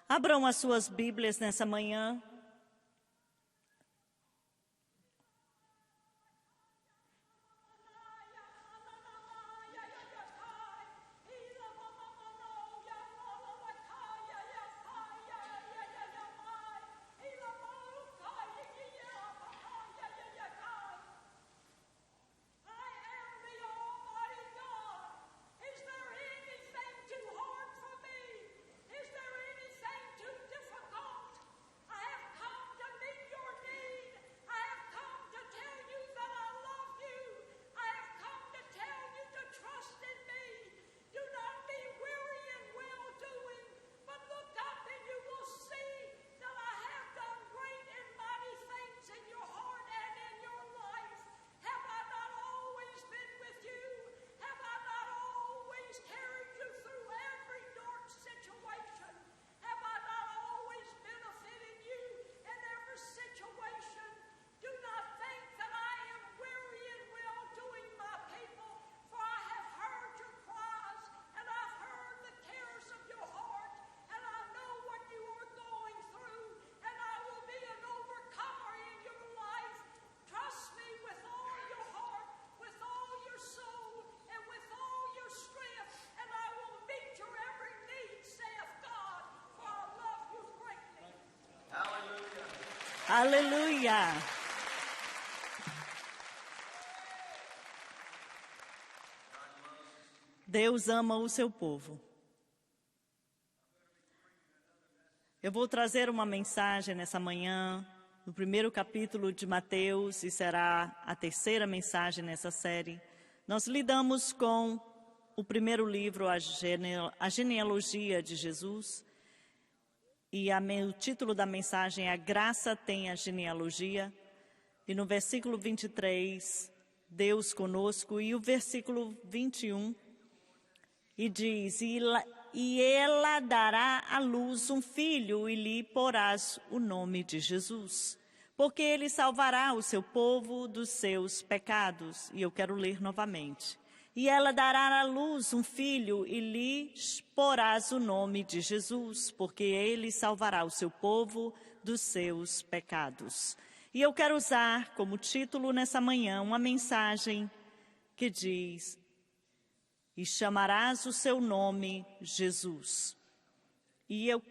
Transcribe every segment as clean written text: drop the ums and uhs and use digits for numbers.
Abram as suas Bíblias nessa manhã. Aleluia! Deus ama o seu povo. Eu vou trazer uma mensagem nessa manhã, no primeiro capítulo de Mateus, e será a terceira mensagem nessa série. Nós lidamos com o primeiro livro, a genealogia de Jesus. E o título da mensagem é A Graça Tem a Genealogia. E no versículo 23, Deus conosco. E o versículo 21, e diz, e ela dará à luz um filho e lhe porás o nome de Jesus, porque ele salvará o seu povo dos seus pecados. E eu quero ler novamente. E ela dará à luz um filho e lhe porás o nome de Jesus, porque ele salvará o seu povo dos seus pecados. E eu quero usar como título nessa manhã uma mensagem que diz, e chamarás o seu nome Jesus. E eu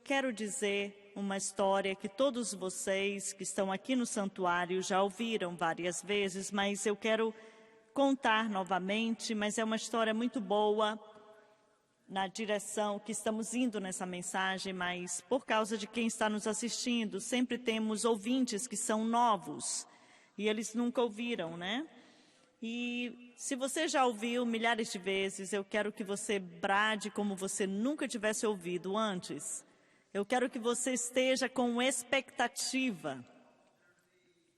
quero dizer uma história que todos vocês que estão aqui no santuário já ouviram várias vezes, mas eu quero contar novamente, mas é uma história muito boa na direção que estamos indo nessa mensagem, mas por causa de quem está nos assistindo, sempre temos ouvintes que são novos e eles nunca ouviram, né? E se você já ouviu milhares de vezes, eu quero que você brade como você nunca tivesse ouvido antes. Eu quero que você esteja com expectativa.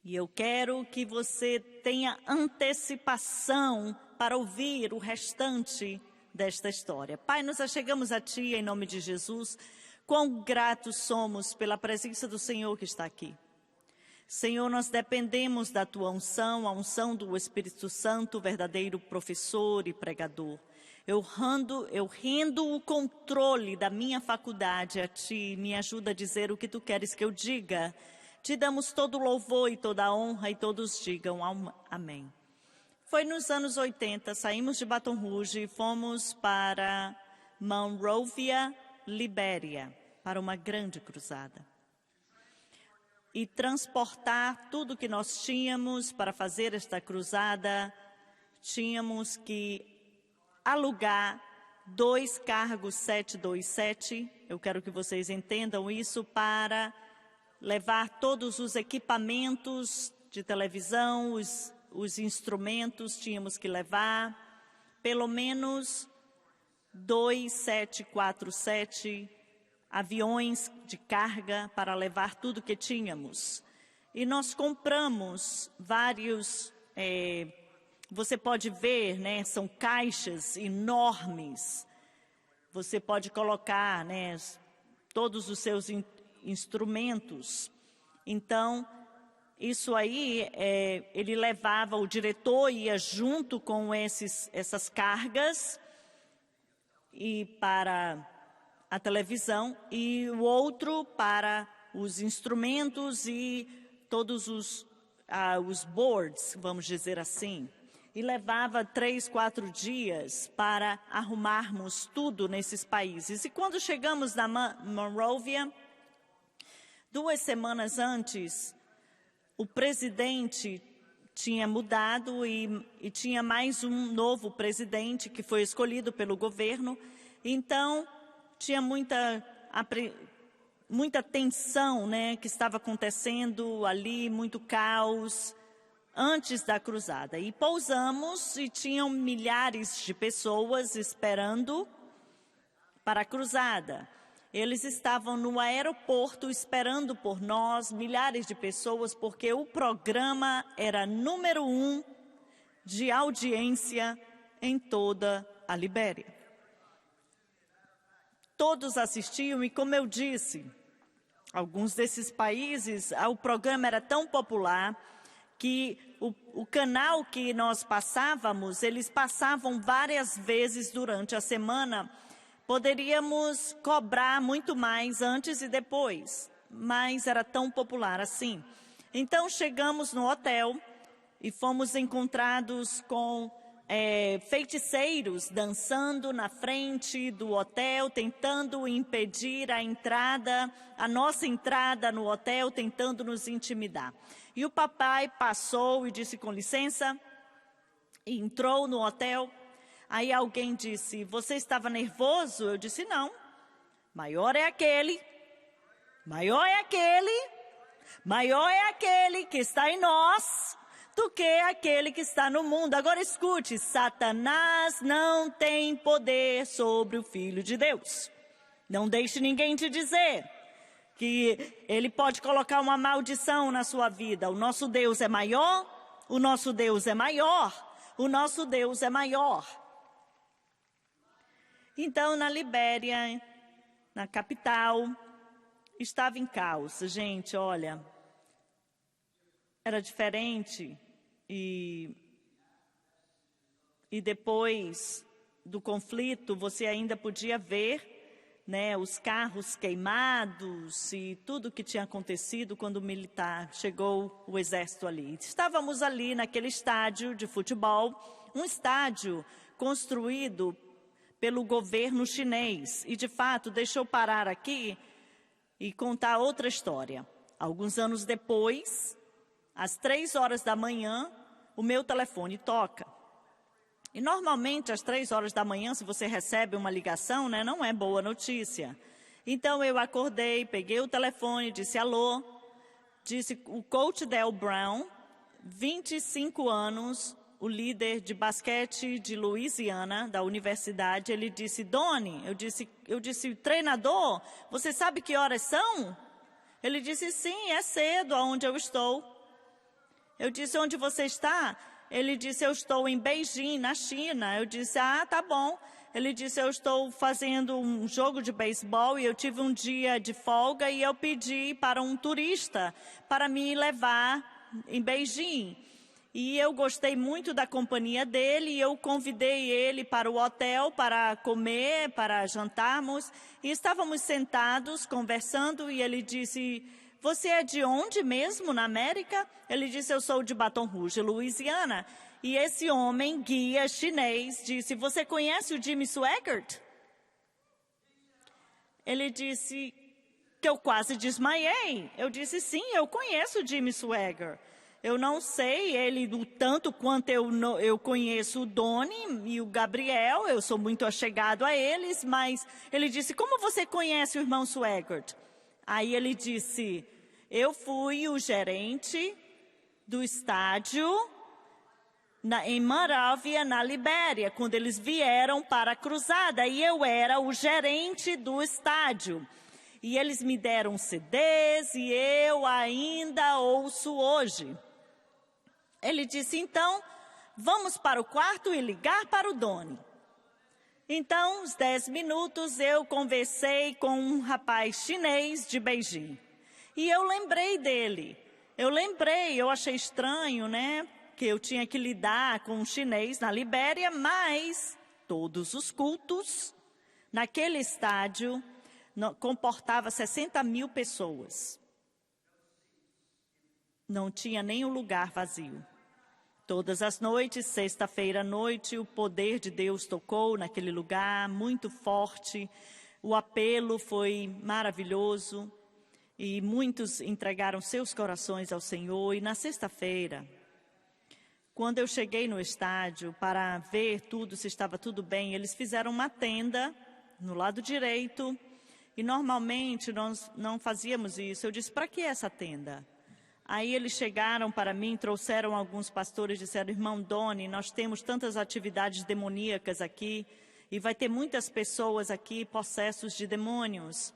E eu quero que você tenha antecipação para ouvir o restante desta história. Pai, nos achegamos a Ti em nome de Jesus. Quão gratos somos pela presença do Senhor que está aqui. Senhor, nós dependemos da Tua unção, a unção do Espírito Santo, verdadeiro professor e pregador. Eu rendo o controle da minha faculdade a Ti. Me ajuda a dizer o que Tu queres que eu diga. Te damos todo o louvor e toda a honra e todos digam amém. Foi nos anos 80, saímos de Baton Rouge e fomos para Monrovia, Libéria, para uma grande cruzada. E transportar tudo que nós tínhamos para fazer esta cruzada, tínhamos que alugar 2 cargos 727, eu quero que vocês entendam isso, para levar todos os equipamentos de televisão, os instrumentos, tínhamos que levar pelo menos 2 747 aviões de carga para levar tudo que tínhamos. E nós compramos vários, você pode ver, né, são caixas enormes. Você pode colocar, né, todos os seus instrumentos. Então, isso aí, ele levava, o diretor ia junto com essas cargas e para a televisão e o outro para os instrumentos e todos os boards, vamos dizer assim. E levava 3, 4 dias para arrumarmos tudo nesses países. E quando chegamos na Monrovia, 2 semanas antes, o presidente tinha mudado e tinha mais um novo presidente que foi escolhido pelo governo. Então, tinha muita tensão, né, que estava acontecendo ali, muito caos antes da cruzada. E pousamos e tinham milhares de pessoas esperando para a cruzada. Eles estavam no aeroporto esperando por nós, milhares de pessoas, porque o programa era número 1 de audiência em toda a Libéria. Todos assistiam e, como eu disse, alguns desses países, o programa era tão popular que o canal que nós passávamos, eles passavam várias vezes durante a semana. Poderíamos cobrar muito mais antes e depois, mas era tão popular assim. Então, chegamos no hotel e fomos encontrados com feiticeiros dançando na frente do hotel, tentando impedir a nossa entrada no hotel, tentando nos intimidar. E o papai passou e disse, com licença, e entrou no hotel. Aí alguém disse, você estava nervoso? Eu disse, não. Maior é aquele que está em nós do que aquele que está no mundo. Agora escute, Satanás não tem poder sobre o Filho de Deus. Não deixe ninguém te dizer que ele pode colocar uma maldição na sua vida. O nosso Deus é maior, o nosso Deus é maior, o nosso Deus é maior. Então, na Libéria, na capital, estava em caos. Gente, olha, era diferente e depois do conflito você ainda podia ver, né, os carros queimados e tudo que tinha acontecido quando o militar chegou, o exército ali. Estávamos ali naquele estádio de futebol, um estádio construído pelo governo chinês. E, de fato, deixa eu parar aqui e contar outra história. Alguns anos depois, às 3 horas da manhã, o meu telefone toca. E, normalmente, às 3 horas da manhã, se você recebe uma ligação, né, não é boa notícia. Então, eu acordei, peguei o telefone, disse alô, disse o coach Del Brown, 25 anos, o líder de basquete de Louisiana, da universidade, ele disse, Doni, eu disse, treinador, você sabe que horas são? Ele disse, sim, é cedo aonde eu estou. Eu disse, onde você está? Ele disse, eu estou em Beijing, na China. Eu disse, tá bom. Ele disse, eu estou fazendo um jogo de beisebol e eu tive um dia de folga e eu pedi para um turista para me levar em Beijing. E eu gostei muito da companhia dele e eu convidei ele para o hotel para comer, para jantarmos. E estávamos sentados, conversando, e ele disse, você é de onde mesmo, na América? Ele disse, eu sou de Baton Rouge, Louisiana. E esse homem, guia chinês, disse, você conhece o Jimmy Swaggart? Ele disse que eu quase desmaiei. Eu disse, sim, eu conheço o Jimmy Swaggart. Eu não sei ele o tanto quanto eu conheço o Doni e o Gabriel, eu sou muito achegado a eles, mas ele disse, como você conhece o irmão Swaggart? Aí ele disse, eu fui o gerente do estádio em Monrovia, na Libéria, quando eles vieram para a cruzada, e eu era o gerente do estádio. E eles me deram CDs e eu ainda ouço hoje. Ele disse, então, vamos para o quarto e ligar para o Doni. Então, uns 10 minutos, eu conversei com um rapaz chinês de Beijing. E eu lembrei dele. Eu achei estranho, né? Que eu tinha que lidar com um chinês na Libéria, mas todos os cultos, naquele estádio, comportava 60.000 pessoas. Não tinha nenhum lugar vazio. Todas as noites, sexta-feira à noite, o poder de Deus tocou naquele lugar, muito forte. O apelo foi maravilhoso e muitos entregaram seus corações ao Senhor. E na sexta-feira, quando eu cheguei no estádio para ver tudo, se estava tudo bem, eles fizeram uma tenda no lado direito e normalmente nós não fazíamos isso. Eu disse, para que essa tenda? Aí eles chegaram para mim, trouxeram alguns pastores, disseram, irmão Doni, nós temos tantas atividades demoníacas aqui e vai ter muitas pessoas aqui possessos de demônios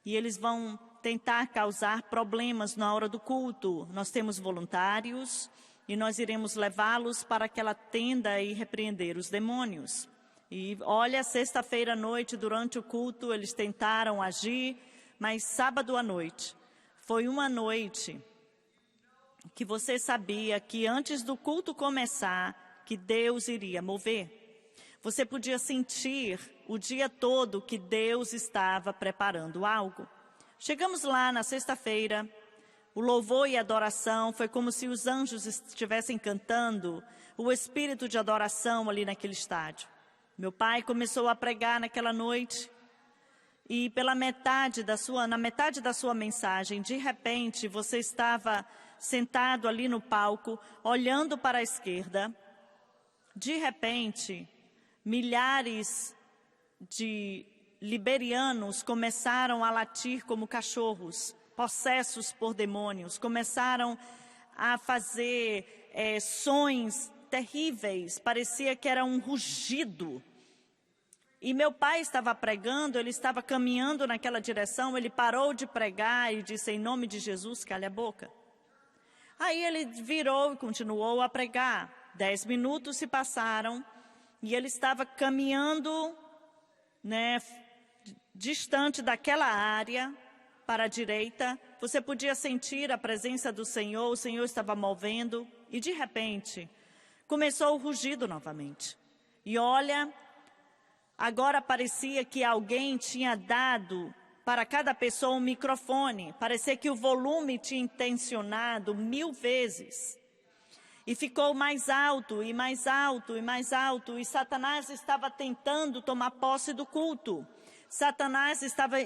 e eles vão tentar causar problemas na hora do culto. Nós temos voluntários e nós iremos levá-los para aquela tenda e repreender os demônios. E olha, sexta-feira à noite, durante o culto, eles tentaram agir, mas sábado à noite foi uma noite que você sabia que antes do culto começar, que Deus iria mover. Você podia sentir o dia todo que Deus estava preparando algo. Chegamos lá na sexta-feira, o louvor e a adoração foi como se os anjos estivessem cantando o espírito de adoração ali naquele estádio. Meu pai começou a pregar naquela noite e na metade da sua mensagem, de repente, você estava sentado ali no palco, olhando para a esquerda. De repente, milhares de liberianos começaram a latir como cachorros, possessos por demônios, começaram a fazer sons terríveis, parecia que era um rugido. E meu pai estava pregando, ele estava caminhando naquela direção, ele parou de pregar e disse, em nome de Jesus, cale a boca. Aí ele virou e continuou a pregar. 10 minutos se passaram e ele estava caminhando, distante daquela área, para a direita. Você podia sentir a presença do Senhor, o Senhor estava movendo e de repente começou o rugido novamente. E olha, agora parecia que alguém tinha dado para cada pessoa um microfone. Parecia que o volume tinha intencionado 1000 vezes. E ficou mais alto, e mais alto, e mais alto. E Satanás estava tentando tomar posse do culto. Satanás estava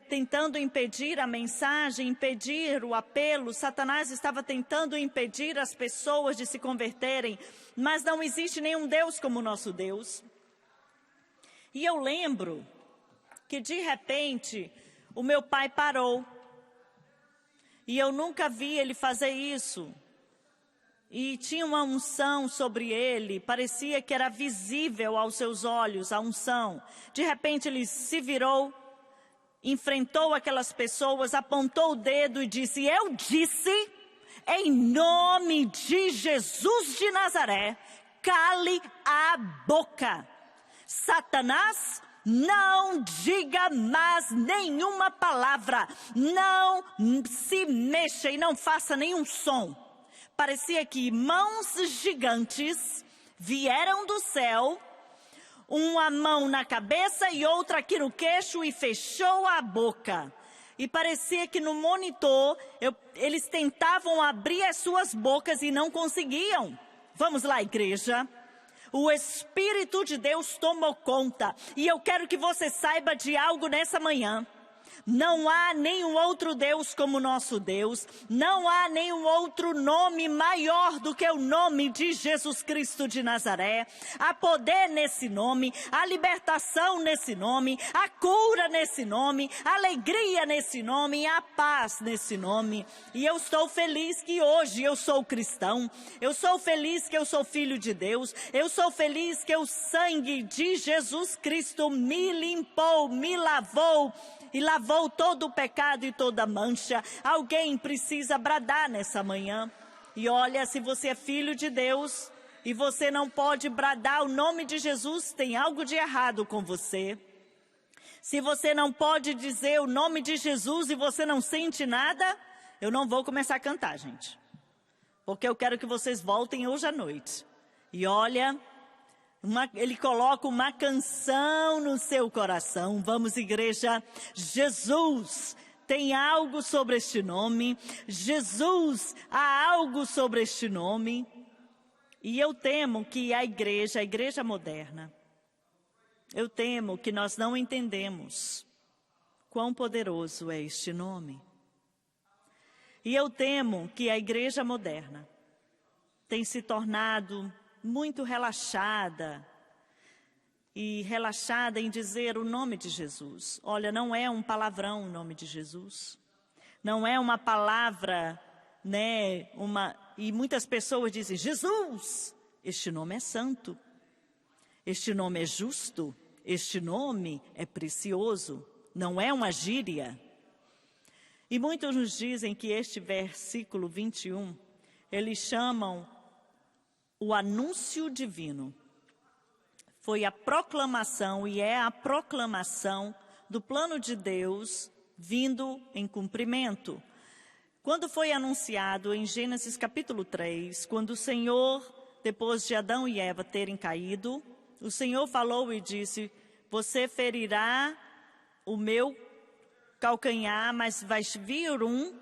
tentando impedir a mensagem, impedir o apelo. Satanás estava tentando impedir as pessoas de se converterem. Mas não existe nenhum Deus como o nosso Deus. E eu lembro que de repente o meu pai parou. E eu nunca vi ele fazer isso. E tinha uma unção sobre ele, parecia que era visível aos seus olhos a unção. De repente ele se virou, enfrentou aquelas pessoas, apontou o dedo e disse, eu disse, em nome de Jesus de Nazaré, cale a boca. Satanás, não diga mais nenhuma palavra, não se mexa e não faça nenhum som. Parecia que mãos gigantes vieram do céu, uma mão na cabeça e outra aqui no queixo e fechou a boca. E parecia que no monitor eles tentavam abrir as suas bocas e não conseguiam. Vamos lá, igreja. O Espírito de Deus tomou conta. E eu quero que você saiba de algo nessa manhã. Não há nenhum outro Deus como nosso Deus. Não há nenhum outro nome maior do que o nome de Jesus Cristo de Nazaré. Há poder nesse nome, há libertação nesse nome, há cura nesse nome, há alegria nesse nome, há paz nesse nome. E eu estou feliz que hoje eu sou cristão. Eu sou feliz que eu sou filho de Deus. Eu sou feliz que o sangue de Jesus Cristo me limpou, me lavou. E lavou todo o pecado e toda mancha. Alguém precisa bradar nessa manhã. E olha, se você é filho de Deus e você não pode bradar o nome de Jesus, tem algo de errado com você. Se você não pode dizer o nome de Jesus e você não sente nada, eu não vou começar a cantar, gente. Porque eu quero que vocês voltem hoje à noite. E olha, Ele coloca uma canção no seu coração. Vamos, igreja, Jesus tem algo sobre este nome. Jesus, há algo sobre este nome. E eu temo que a igreja moderna, eu temo que nós não entendemos quão poderoso é este nome. E eu temo que a igreja moderna tem se tornado muito relaxada em dizer o nome de Jesus. Olha, não é um palavrão o nome de Jesus. Não é uma palavra, né? E muitas pessoas dizem, Jesus, este nome é santo. Este nome é justo. Este nome é precioso. Não é uma gíria. E muitos nos dizem que este versículo 21, eles chamam o anúncio divino. Foi a proclamação e é a proclamação do plano de Deus vindo em cumprimento. Quando foi anunciado em Gênesis capítulo 3, quando o Senhor, depois de Adão e Eva terem caído, o Senhor falou e disse, você ferirá o meu calcanhar, mas vai vir um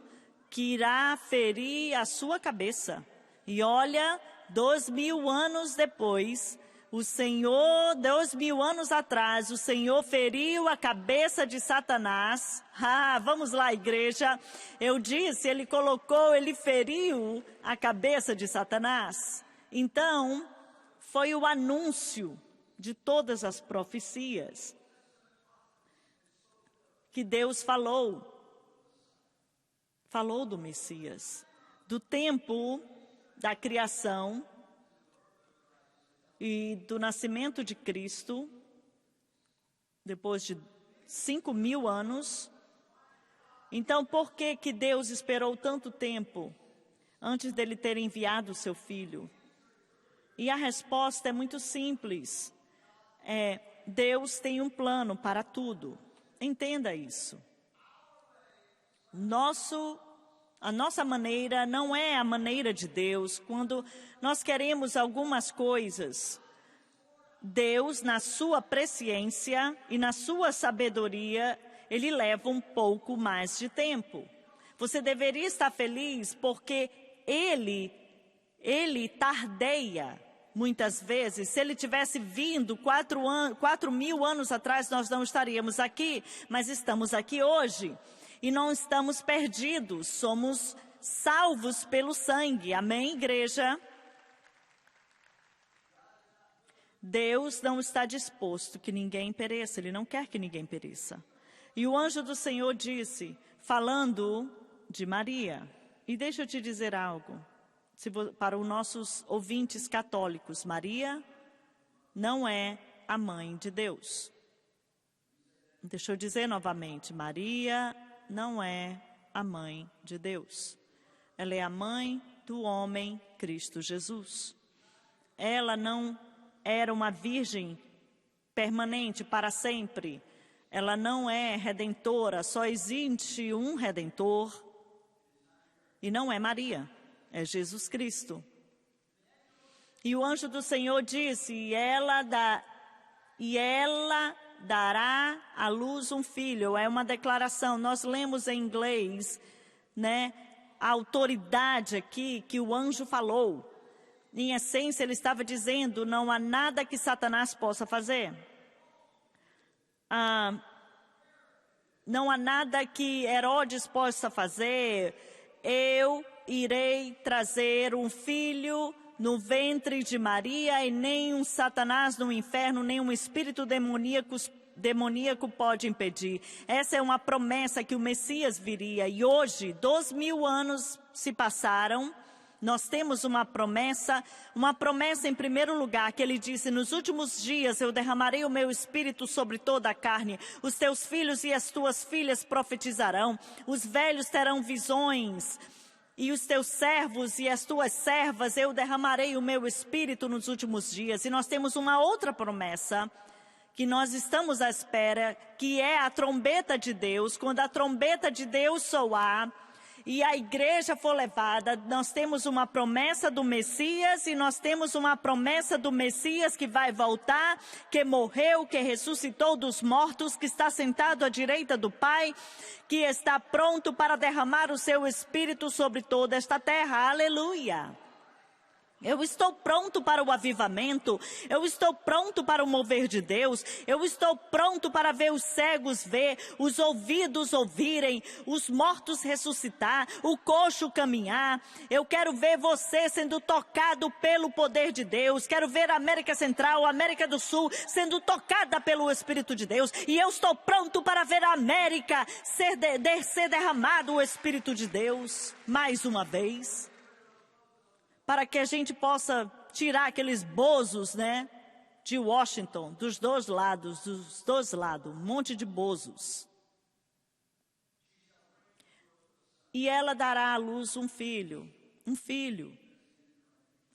que irá ferir a sua cabeça. E olha, 2000 anos depois, o Senhor, 2000 anos atrás, o Senhor feriu a cabeça de Satanás. Vamos lá, igreja. Eu disse, ele feriu a cabeça de Satanás. Então, foi o anúncio de todas as profecias que Deus falou do Messias, do tempo da criação e do nascimento de Cristo, depois de 5.000 anos. Então, por que Deus esperou tanto tempo antes dele ter enviado o seu filho? E a resposta é muito simples. Deus tem um plano para tudo. Entenda isso. A nossa maneira não é a maneira de Deus. Quando nós queremos algumas coisas, Deus, na sua presciência e na sua sabedoria, Ele leva um pouco mais de tempo. Você deveria estar feliz porque Ele tardeia. Muitas vezes, se ele tivesse vindo 4.000 anos atrás, nós não estaríamos aqui, mas estamos aqui hoje. E não estamos perdidos, somos salvos pelo sangue. Amém, igreja? Deus não está disposto que ninguém pereça, Ele não quer que ninguém pereça. E o anjo do Senhor disse, falando de Maria, e deixa eu te dizer algo. Para os nossos ouvintes católicos, Maria não é a mãe de Deus. Deixa eu dizer novamente, Maria não é a mãe de Deus. Ela é a mãe do homem Cristo Jesus. Ela não era uma virgem permanente para sempre. Ela não é redentora, só existe um redentor. E não é Maria. É Jesus Cristo. E o anjo do Senhor disse, e ela dará à luz um filho. É uma declaração, nós lemos em inglês, né? A autoridade aqui que o anjo falou. Em essência, ele estava dizendo, não há nada que Satanás possa fazer. Não há nada que Herodes possa fazer. Eu irei trazer um filho no ventre de Maria e nem um Satanás no inferno, nem um espírito demoníaco pode impedir. Essa é uma promessa que o Messias viria. E hoje, 2.000 anos se passaram, nós temos uma promessa em primeiro lugar, que ele disse, nos últimos dias eu derramarei o meu espírito sobre toda a carne, os teus filhos e as tuas filhas profetizarão, os velhos terão visões, e os teus servos e as tuas servas, eu derramarei o meu espírito nos últimos dias. E nós temos uma outra promessa, que nós estamos à espera, que é a trombeta de Deus. Quando a trombeta de Deus soar, e a igreja for levada, nós temos uma promessa do Messias, e nós temos uma promessa do Messias que vai voltar, que morreu, que ressuscitou dos mortos, que está sentado à direita do Pai, que está pronto para derramar o seu Espírito sobre toda esta terra. Aleluia! Eu estou pronto para o avivamento, eu estou pronto para o mover de Deus, eu estou pronto para ver os cegos ver, os ouvidos ouvirem, os mortos ressuscitar, o coxo caminhar. Eu quero ver você sendo tocado pelo poder de Deus, quero ver a América Central, a América do Sul sendo tocada pelo Espírito de Deus, e eu estou pronto para ver a América ser derramado o Espírito de Deus mais uma vez, para que a gente possa tirar aqueles bozos, né, de Washington, dos dois lados, um monte de bozos. E ela dará à luz um filho,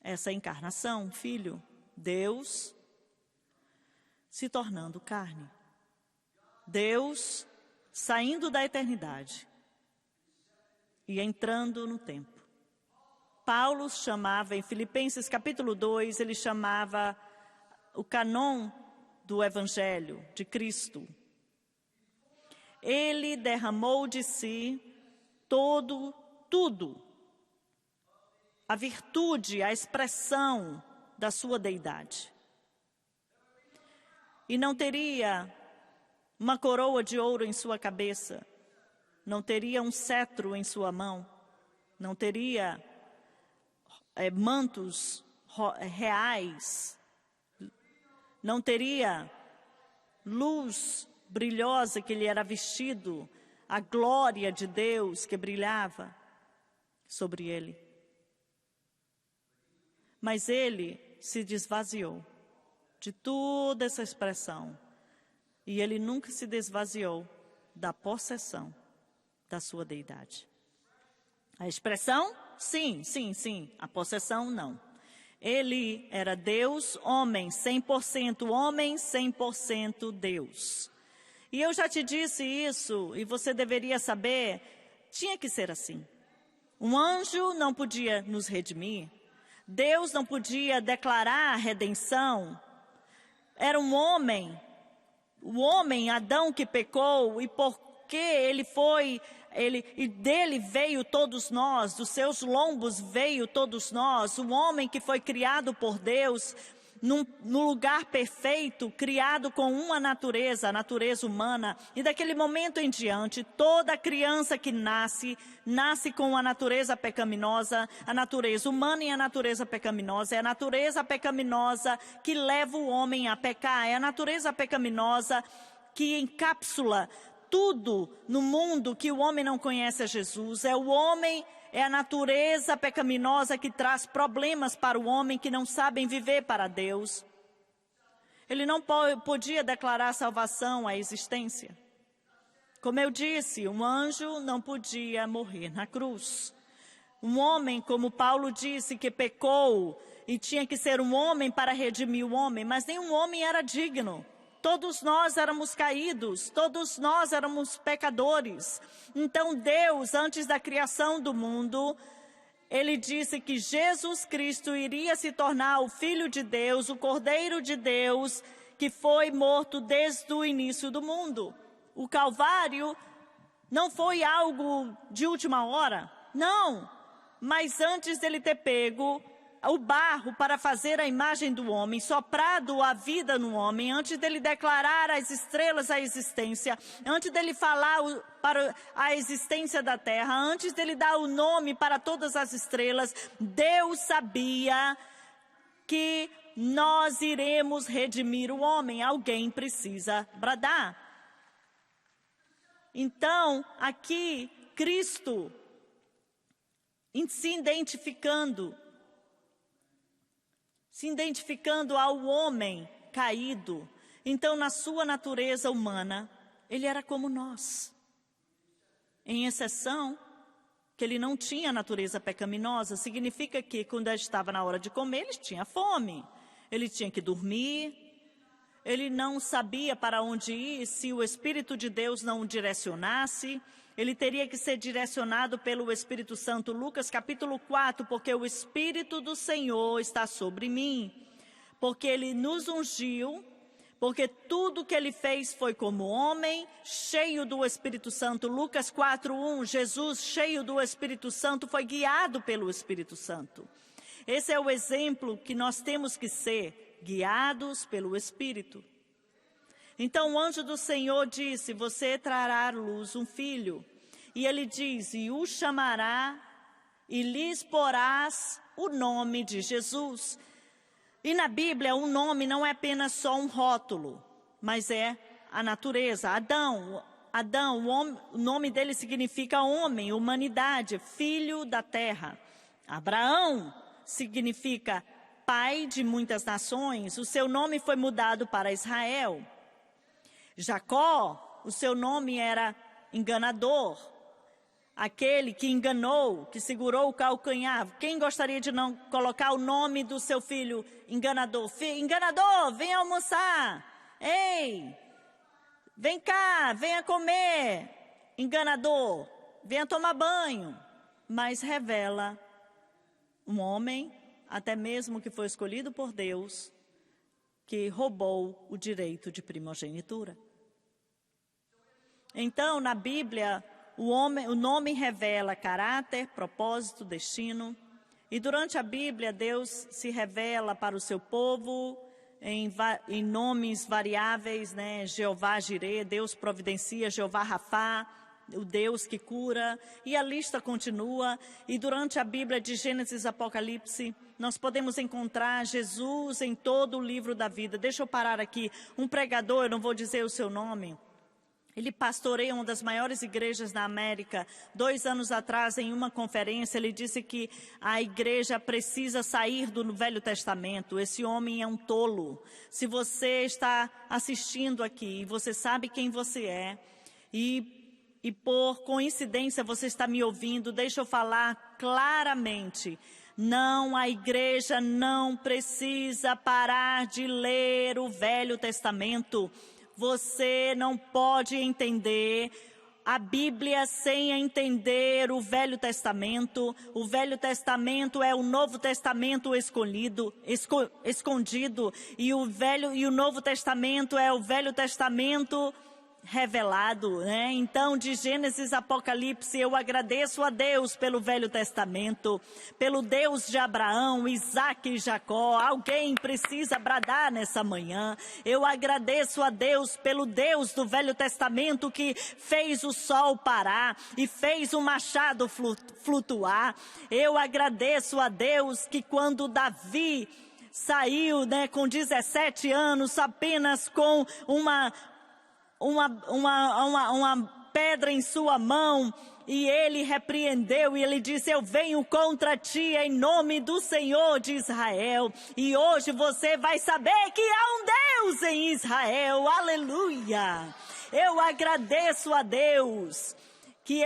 essa encarnação, um filho, Deus se tornando carne. Deus saindo da eternidade e entrando no tempo. Paulo chamava, em Filipenses capítulo 2, ele chamava o cânon do Evangelho de Cristo. Ele derramou de si tudo, a virtude, a expressão da sua deidade. E não teria uma coroa de ouro em sua cabeça, não teria um cetro em sua mão, não teria mantos reais, não teria luz brilhosa que ele era vestido, a glória de Deus que brilhava sobre ele. Mas ele se desvaziou de toda essa expressão, e ele nunca se desvaziou da possessão da sua deidade. A expressão? Sim. A possessão, não. Ele era Deus, homem, 100% Deus. E eu já te disse isso, e você deveria saber, tinha que ser assim. Um anjo não podia nos redimir. Deus não podia declarar a redenção. Era um homem, o homem, Adão, que pecou, e porque e dele veio todos nós, dos seus lombos veio todos nós, o homem que foi criado por Deus, no lugar perfeito, criado com uma natureza, a natureza humana, e daquele momento em diante, toda criança que nasce com a natureza pecaminosa, a natureza humana e a natureza pecaminosa. É a natureza pecaminosa que leva o homem a pecar, é a natureza pecaminosa que encapsula tudo no mundo que o homem não conhece a Jesus. É a natureza pecaminosa que traz problemas para o homem que não sabem viver para Deus. Ele não podia declarar salvação à existência. Como eu disse, um anjo não podia morrer na cruz. Um homem, como Paulo disse, que pecou e tinha que ser um homem para redimir o homem, mas nenhum homem era digno. Todos nós éramos caídos, todos nós éramos pecadores. Então Deus, antes da criação do mundo, Ele disse que Jesus Cristo iria se tornar o Filho de Deus, o Cordeiro de Deus, que foi morto desde o início do mundo. O Calvário não foi algo de última hora, não. Mas antes dele ter pego o barro para fazer a imagem do homem, soprado a vida no homem, antes dele declarar às estrelas a existência, antes dele falar para a existência da terra, antes dele dar o nome para todas as estrelas, Deus sabia que nós iremos redimir o homem. Alguém precisa bradar. Então, aqui, Cristo se identificando ao homem caído. Então, na sua natureza humana, ele era como nós. Em exceção, que ele não tinha natureza pecaminosa, significa que quando ele estava na hora de comer, ele tinha fome. Ele tinha que dormir. Ele não sabia para onde ir se o Espírito de Deus não o direcionasse. ele teria que ser direcionado pelo Espírito Santo. Lucas capítulo 4, porque o Espírito do Senhor está sobre mim, porque ele nos ungiu, porque tudo que ele fez foi como homem, cheio do Espírito Santo. Lucas 4:1, Jesus, cheio do Espírito Santo, foi guiado pelo Espírito Santo. Esse é o exemplo que nós temos que ser, guiados pelo Espírito. Então o anjo do Senhor disse, você trará à luz um filho. E ele diz, e o chamará, e lhes porás o nome de Jesus. E na Bíblia, o nome não é apenas só um rótulo, mas é a natureza. Adão, o nome dele significa homem, humanidade, filho da terra. Abraão significa pai de muitas nações. O seu nome foi mudado para Israel. Jacó, o seu nome era enganador. Aquele que enganou, que segurou o calcanhar. Quem gostaria de não colocar o nome do seu filho enganador? Enganador, vem almoçar. Ei, vem cá, venha comer. Enganador, venha tomar banho. Mas revela um homem, até mesmo que foi escolhido por Deus, que roubou o direito de primogenitura. Então, na Bíblia, o nome revela caráter, propósito, destino. E durante a Bíblia, Deus se revela para o seu povo em nomes variáveis, né? Jeová Jirê, Deus providencia, Jeová Rafá, o Deus que cura. E a lista continua. E durante a Bíblia de Gênesis e Apocalipse, nós podemos encontrar Jesus em todo o livro da vida. Deixa eu parar aqui. Um pregador, eu não vou dizer o seu nome, ele pastoreia uma das maiores igrejas da América. 2 anos atrás, em uma conferência, ele disse que a igreja precisa sair do Velho Testamento. Esse homem é um tolo. Se você está assistindo aqui, você sabe quem você é, e por coincidência você está me ouvindo, deixa eu falar claramente. Não, a igreja não precisa parar de ler o Velho Testamento. Você não pode entender a Bíblia sem entender o Velho Testamento. O Velho Testamento é o Novo Testamento escondido. E o Novo Testamento é o Velho Testamento revelado, né? Então, de Gênesis a Apocalipse, eu agradeço a Deus pelo Velho Testamento, pelo Deus de Abraão, Isaac e Jacó. Alguém precisa bradar nessa manhã. Eu agradeço a Deus pelo Deus do Velho Testamento que fez o sol parar e fez o machado flutuar. Eu agradeço a Deus que quando Davi saiu, né, com 17 anos, apenas com uma pedra em sua mão, e ele repreendeu, e ele disse, eu venho contra ti em nome do Senhor de Israel. E hoje você vai saber que há um Deus em Israel, aleluia. Eu agradeço a Deus, que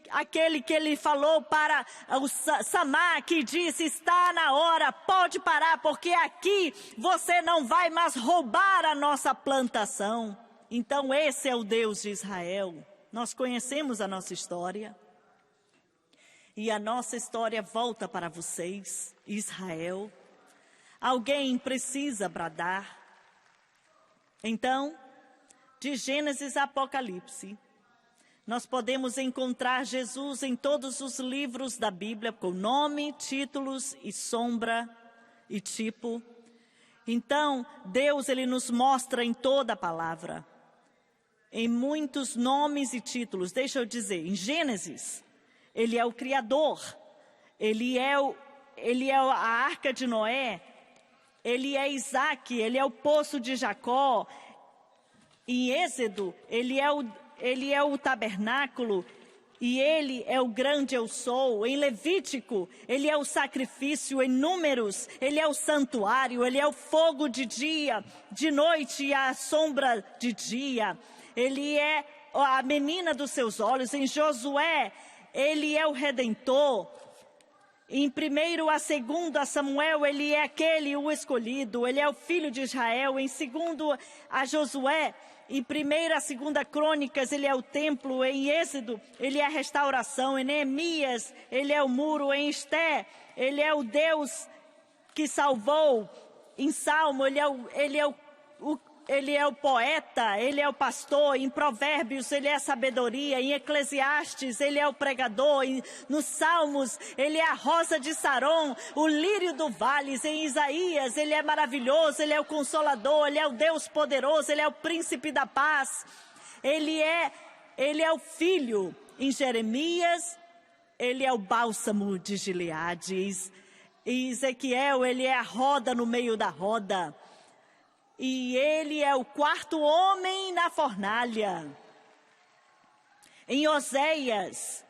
aquele que ele falou para o Samar, que disse, está na hora, pode parar, porque aqui você não vai mais roubar a nossa plantação. Então esse é o Deus de Israel. Nós conhecemos a nossa história. E a nossa história volta para vocês, Israel. Alguém precisa bradar. Então, de Gênesis a Apocalipse, nós podemos encontrar Jesus em todos os livros da Bíblia, com nome, títulos e sombra e tipo. Então, Deus, ele nos mostra em toda a palavra, em muitos nomes e títulos. Deixa eu dizer, em Gênesis, ele é o Criador, ele é a Arca de Noé, ele é Isaac, ele é o poço de Jacó. Em Êxodo, ele é o tabernáculo, e ele é o grande eu sou. Em Levítico, ele é o sacrifício. Em Números, ele é o santuário, ele é o fogo de dia, de noite e a sombra de dia. Ele é a menina dos seus olhos. Em Josué, ele é o Redentor. Em 1 a 2 Samuel, ele é aquele, o escolhido, ele é o filho de Israel. Em 2 a Josué, em 1 a 2 Crônicas, ele é o templo. Em Êxodo, ele é a restauração. Em Neemias, ele é o muro. Em Esté, ele é o Deus que salvou. Em Salmo, ele é o poeta, ele é o pastor. Em Provérbios, ele é a sabedoria. Em Eclesiastes, ele é o pregador. Nos Salmos, ele é a rosa de Saron, o lírio do vale. Em Isaías, ele é maravilhoso, ele é o consolador, ele é o Deus poderoso, ele é o príncipe da paz. Ele é o filho. Em Jeremias, ele é o bálsamo de Gileade. Em Ezequiel, ele é a roda no meio da roda. E ele é o quarto homem na fornalha. Em Oséias,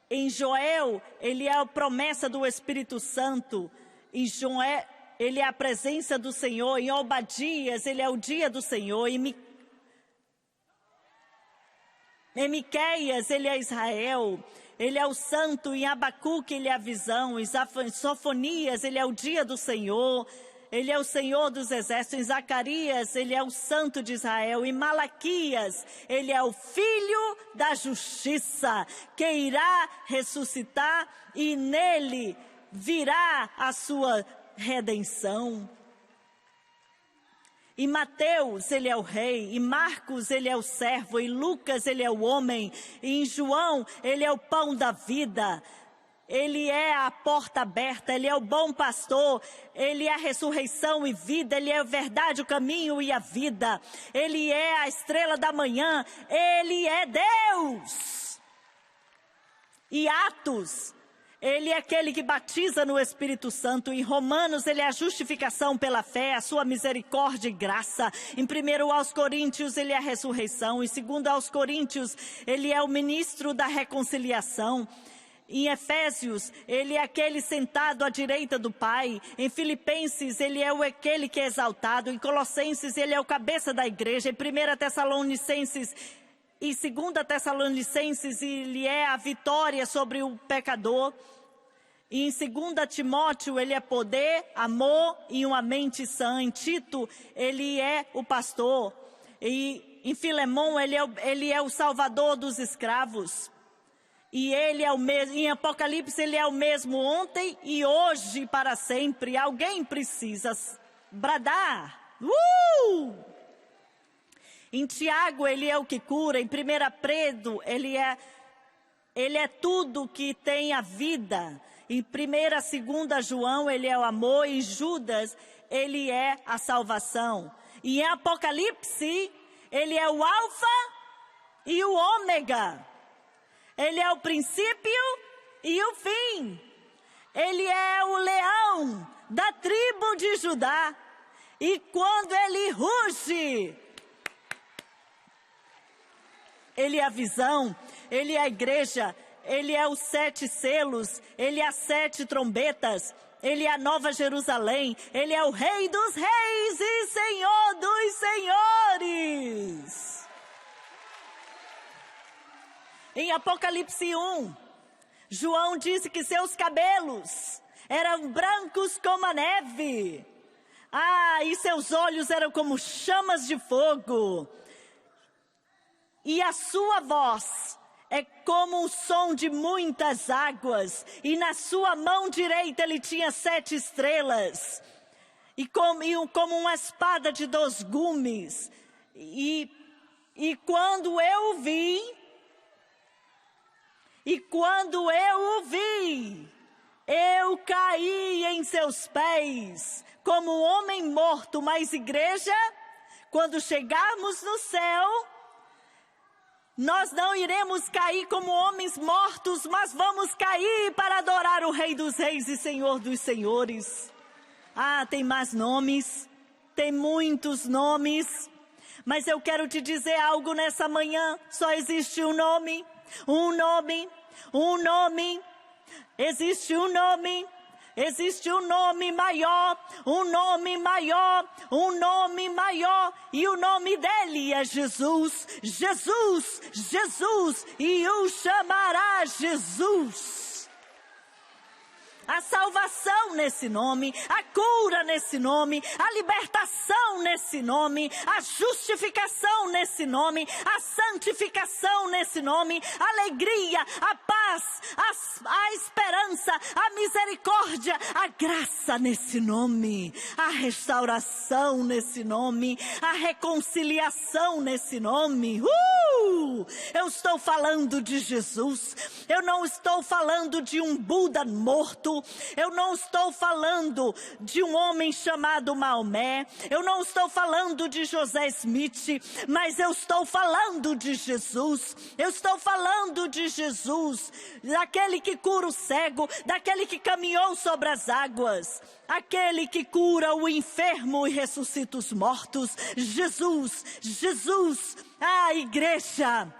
em Joel, ele é a promessa do Espírito Santo. Em Joel, ele é a presença do Senhor. Em Obadias, ele é o dia do Senhor. Em Miqueias, ele é Israel. Ele é o santo. Em Abacuque, ele é a visão. Em Sofonias, ele é o dia do Senhor. Ele é o Senhor dos exércitos. Em Zacarias, ele é o santo de Israel. Em Malaquias, ele é o filho da justiça, que irá ressuscitar e nele virá a sua redenção. Em Mateus, ele é o rei. Em Marcos, ele é o servo. Em Lucas, ele é o homem. Em João, ele é o pão da vida. Ele é a porta aberta, ele é o bom pastor, ele é a ressurreição e vida, ele é a verdade, o caminho e a vida. Ele é a estrela da manhã, ele é Deus. E Atos, ele é aquele que batiza no Espírito Santo. Em Romanos, ele é a justificação pela fé, a sua misericórdia e graça. Em 1 aos Coríntios, ele é a ressurreição. Em 2 aos Coríntios, ele é o ministro da reconciliação. Em Efésios, ele é aquele sentado à direita do Pai. Em Filipenses, ele é aquele que é exaltado. Em Colossenses, ele é o cabeça da igreja. Em 1 Tessalonicenses e 2 Tessalonicenses, ele é a vitória sobre o pecador. E em 2 Timóteo, ele é poder, amor e uma mente sã. Em Tito, ele é o pastor. E em Filemão, ele é o salvador dos escravos. E ele é o mesmo, em Apocalipse ele é o mesmo ontem e hoje e para sempre. Alguém precisa bradar. Em Tiago ele é o que cura. Em 1 Pedro ele é tudo que tem a vida. Em 1, 2 João ele é o amor. Em Judas ele é a salvação. E em Apocalipse ele é o alfa e o ômega. Ele é o princípio e o fim. Ele é o leão da tribo de Judá. E quando ele ruge, ele é a visão, ele é a igreja, ele é os 7 selos, ele é as 7 trombetas, ele é a Nova Jerusalém, ele é o Rei dos reis e Senhor dos senhores. Em Apocalipse 1, João disse que seus cabelos eram brancos como a neve. E seus olhos eram como chamas de fogo. E a sua voz é como o som de muitas águas. E na sua mão direita ele tinha 7 estrelas. E como uma espada de 2 gumes. E quando eu o vi... eu caí em seus pés, como um homem morto. Mas igreja, quando chegarmos no céu, nós não iremos cair como homens mortos, mas vamos cair para adorar o Rei dos reis e Senhor dos senhores. Tem mais nomes, tem muitos nomes, mas eu quero te dizer algo nessa manhã. Só existe um nome. Existe um nome maior, e o nome dele é Jesus, e o chamará Jesus. a salvação nesse nome, a cura nesse nome, a libertação nesse nome, a justificação nesse nome, a santificação nesse nome, a alegria, a paz, a esperança, a misericórdia, a graça nesse nome, a restauração nesse nome, a reconciliação nesse nome. Eu estou falando de Jesus. Eu não estou falando de um Buda morto. Eu não estou falando de um homem chamado Maomé. Eu não estou falando de José Smith, mas eu estou falando de Jesus. Eu estou falando de Jesus, daquele que cura o cego, daquele que caminhou sobre as águas, aquele que cura o enfermo e ressuscita os mortos. Jesus, Jesus. Igreja,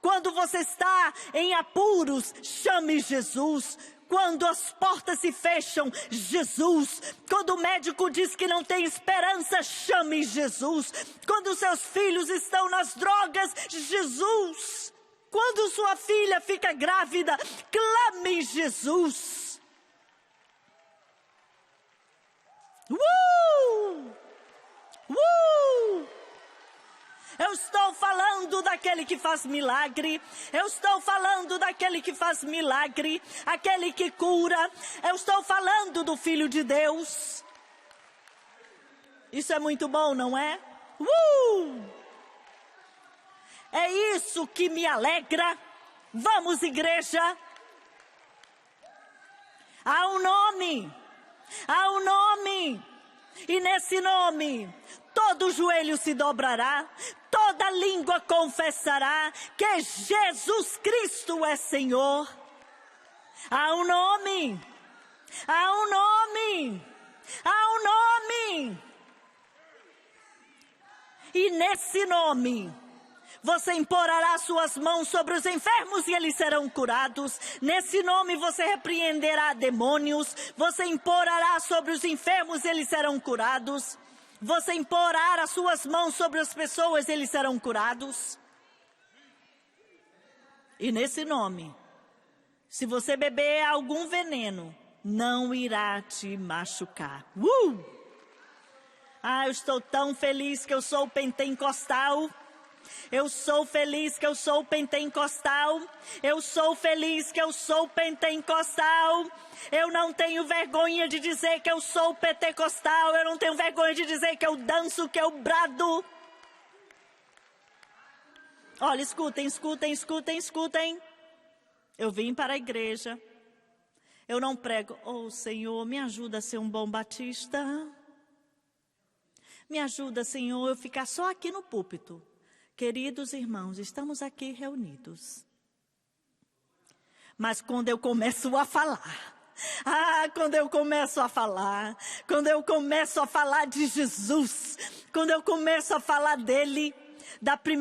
quando você está em apuros, chame Jesus. Quando as portas se fecham, Jesus. Quando o médico diz que não tem esperança, chame Jesus. Quando seus filhos estão nas drogas, Jesus. Quando sua filha fica grávida, clame Jesus. Eu estou falando daquele que faz milagre. Eu estou falando daquele que faz milagre, aquele que cura. Eu estou falando do Filho de Deus. Isso é muito bom, não é? É isso que me alegra. Vamos, igreja. Há um nome. Há um nome. E nesse nome, todo joelho se dobrará, toda língua confessará que Jesus Cristo é Senhor. Há um nome. Há um nome. Há um nome. E nesse nome, você imporá suas mãos sobre os enfermos e eles serão curados. Nesse nome você repreenderá demônios. Você imporá sobre os enfermos e eles serão curados. Você imporá as suas mãos sobre as pessoas e eles serão curados. E nesse nome, se você beber algum veneno, não irá te machucar. Eu estou tão feliz que eu sou pentecostal. Eu sou feliz que eu sou pentecostal. Eu sou feliz que eu sou pentecostal. Eu não tenho vergonha de dizer que eu sou pentecostal. Eu não tenho vergonha de dizer que eu danço, que eu brado. Olha, escutem. Eu vim para a igreja. Eu não prego, Senhor, me ajuda a ser um bom batista. Me ajuda, Senhor, eu ficar só aqui no púlpito. Queridos irmãos, estamos aqui reunidos. Mas quando eu começo a falar, quando eu começo a falar de Jesus, quando eu começo a falar dele,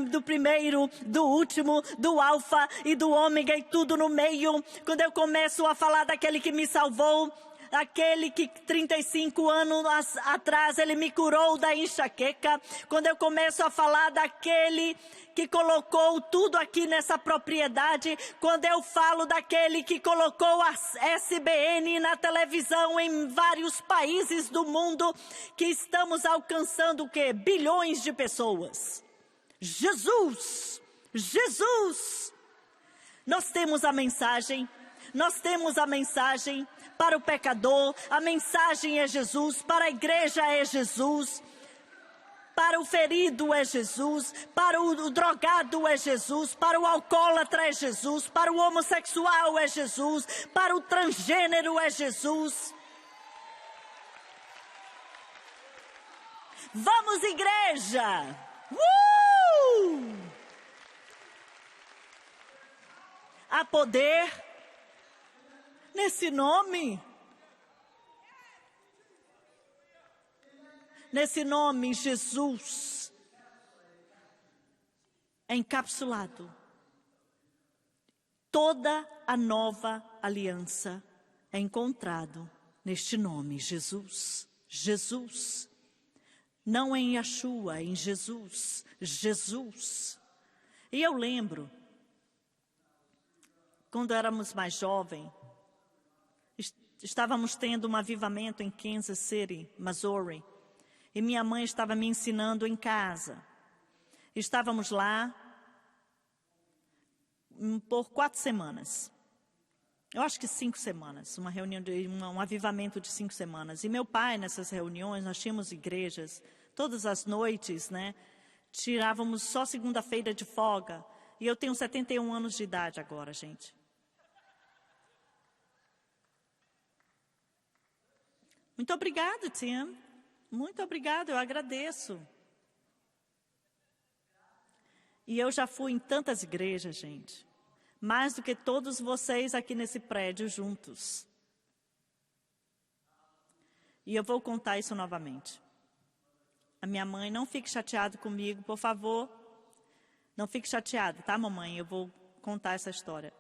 do primeiro, do último, do alfa e do ômega e tudo no meio, quando eu começo a falar daquele que me salvou, aquele que 35 anos atrás ele me curou da enxaqueca, quando eu começo a falar daquele que colocou tudo aqui nessa propriedade, quando eu falo daquele que colocou a SBN na televisão em vários países do mundo, que estamos alcançando o quê? Bilhões de pessoas. Jesus! Nós temos a mensagem para o pecador, a mensagem é Jesus, para a igreja é Jesus, para o ferido é Jesus, para o drogado é Jesus, para o alcoólatra é Jesus, para o homossexual é Jesus, para o transgênero é Jesus. Vamos, igreja! Há poder nesse nome. Nesse nome, Jesus é encapsulado. Toda a nova aliança é encontrado neste nome, Jesus. Jesus. Não em Yeshua, em Jesus. Jesus. E eu lembro, quando éramos mais jovens, Estávamos tendo um avivamento em Kansas City, Missouri. E minha mãe estava me ensinando em casa. Estávamos lá por 4 semanas. Eu acho que 5 semanas. Uma reunião, um avivamento de 5 semanas. E meu pai, nessas reuniões, nós tínhamos igrejas. Todas as noites, né? Tirávamos só segunda-feira de folga. E eu tenho 71 anos de idade agora, gente. Muito obrigada, Tim. Muito obrigada, eu agradeço. E eu já fui em tantas igrejas, gente. Mais do que todos vocês aqui nesse prédio juntos. E eu vou contar isso novamente. A minha mãe, não fique chateada comigo, por favor. Não fique chateada, tá, mamãe? Eu vou contar essa história.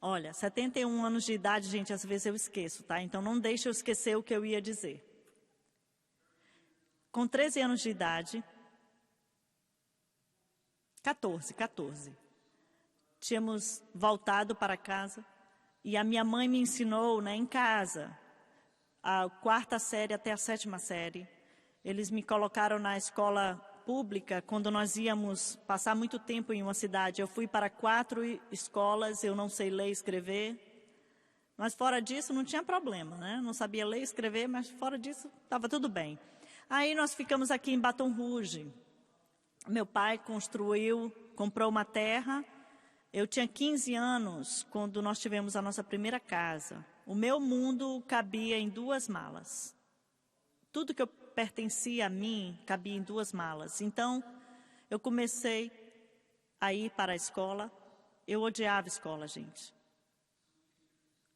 Olha, 71 anos de idade, gente, às vezes eu esqueço, tá? Então não deixe eu esquecer o que eu ia dizer. Com 13 anos de idade, 14, tínhamos voltado para casa e a minha mãe me ensinou, né, em casa, a 4ª série até a 7ª série. Eles me colocaram na escola pública quando nós íamos passar muito tempo em uma cidade. Eu fui para 4 escolas, eu não sei ler e escrever. Mas fora disso não tinha problema, né? Não sabia ler e escrever, mas fora disso estava tudo bem. Aí nós ficamos aqui em Baton Rouge. Meu pai comprou uma terra. Eu tinha 15 anos quando nós tivemos a nossa primeira casa. O meu mundo cabia em 2 malas. Tudo que eu pertencia a mim cabia em 2 malas. Então, eu comecei a ir para a escola. Eu odiava a escola, gente.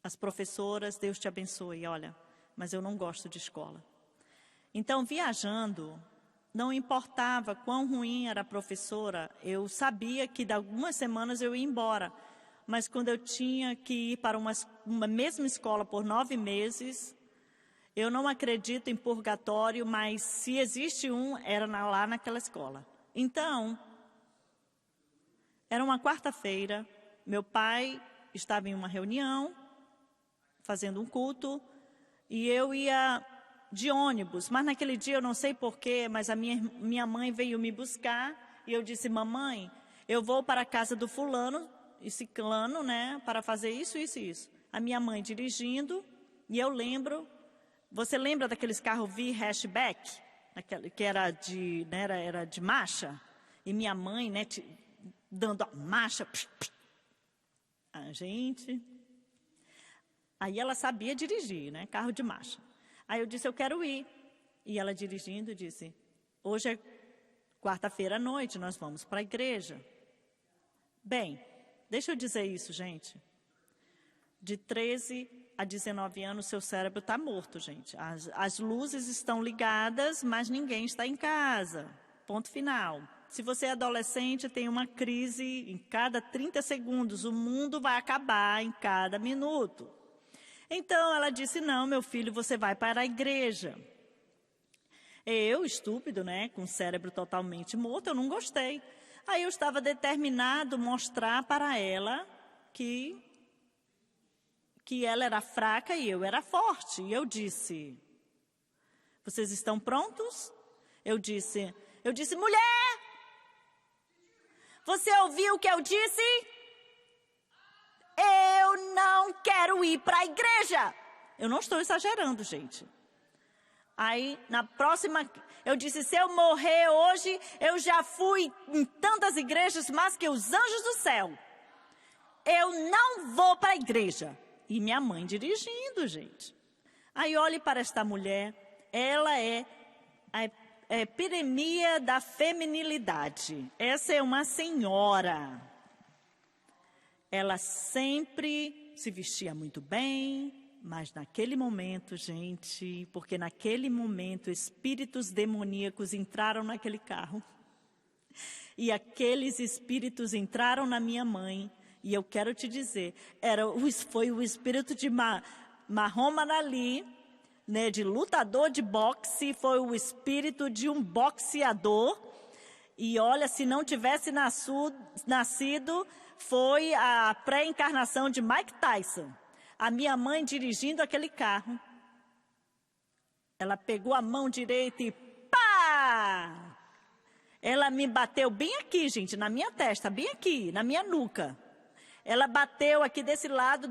As professoras, Deus te abençoe, olha, mas eu não gosto de escola. Então, viajando, não importava quão ruim era a professora, eu sabia que de algumas semanas eu ia embora. Mas quando eu tinha que ir para uma mesma escola por 9 meses, eu não acredito em purgatório, mas se existe era lá naquela escola. Então, era uma quarta-feira, meu pai estava em uma reunião, fazendo um culto, e eu ia de ônibus. Mas naquele dia, eu não sei porquê, mas a minha mãe veio me buscar, e eu disse, mamãe, eu vou para a casa do fulano e ciclano, né, para fazer isso, isso e isso. A minha mãe dirigindo, e eu lembro. Você lembra daqueles carros hatchback? Que era de marcha? E minha mãe, né, dando a marcha. A gente. Aí ela sabia dirigir, né? Carro de marcha. Aí eu disse, eu quero ir. E ela dirigindo disse, hoje é quarta-feira à noite, nós vamos para a igreja. Bem, deixa eu dizer isso, gente. De 13 a 19 anos, seu cérebro está morto, gente. As luzes estão ligadas, mas ninguém está em casa. Ponto final. Se você é adolescente, tem uma crise em cada 30 segundos. O mundo vai acabar em cada minuto. Então, ela disse, não, meu filho, você vai para a igreja. Eu, estúpido, né, com o cérebro totalmente morto, eu não gostei. Aí eu estava determinado a mostrar para ela que ela era fraca e eu era forte. E eu disse, vocês estão prontos? Eu disse, mulher, você ouviu o que eu disse? Eu não quero ir para a igreja. Eu não estou exagerando, gente. Aí, na próxima, eu disse, se eu morrer hoje, eu já fui em tantas igrejas mais que os anjos do céu. Eu não vou para a igreja. E minha mãe dirigindo, gente. Aí olhe para esta mulher, ela é a epidemia da feminilidade. Essa é uma senhora. Ela sempre se vestia muito bem, mas naquele momento, gente, porque naquele momento espíritos demoníacos entraram naquele carro. E aqueles espíritos entraram na minha mãe. E eu quero te dizer, foi o espírito de Muhammad Ali, né, de lutador de boxe, foi o espírito de um boxeador. E olha, se não tivesse nascido, foi a pré-encarnação de Mike Tyson. a minha mãe dirigindo aquele carro. Ela pegou a mão direita e pá! Ela me bateu bem aqui, gente, na minha testa, bem aqui, na minha nuca. Ela bateu aqui desse lado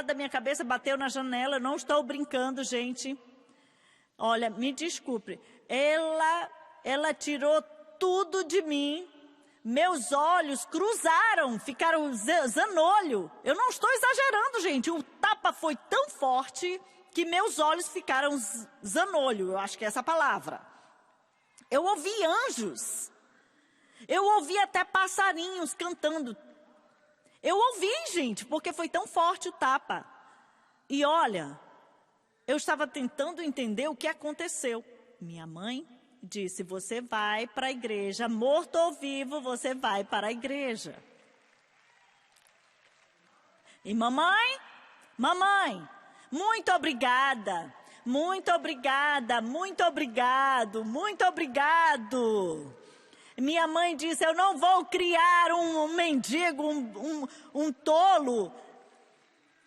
da minha cabeça, bateu na janela. Eu não estou brincando, gente. Olha, me desculpe. Ela tirou tudo de mim. Meus olhos cruzaram, ficaram zanolho. Eu não estou exagerando, gente. O tapa foi tão forte que meus olhos ficaram zanolho. Eu acho que é essa palavra. Eu ouvi anjos. Eu ouvi até passarinhos cantando. Eu ouvi, gente, porque foi tão forte o tapa. E olha, eu estava tentando entender o que aconteceu. Minha mãe disse, você vai para a igreja, morto ou vivo, você vai para a igreja. E mamãe, muito obrigada, muito obrigada, muito obrigado, muito obrigado. Minha mãe disse, eu não vou criar um mendigo, um tolo.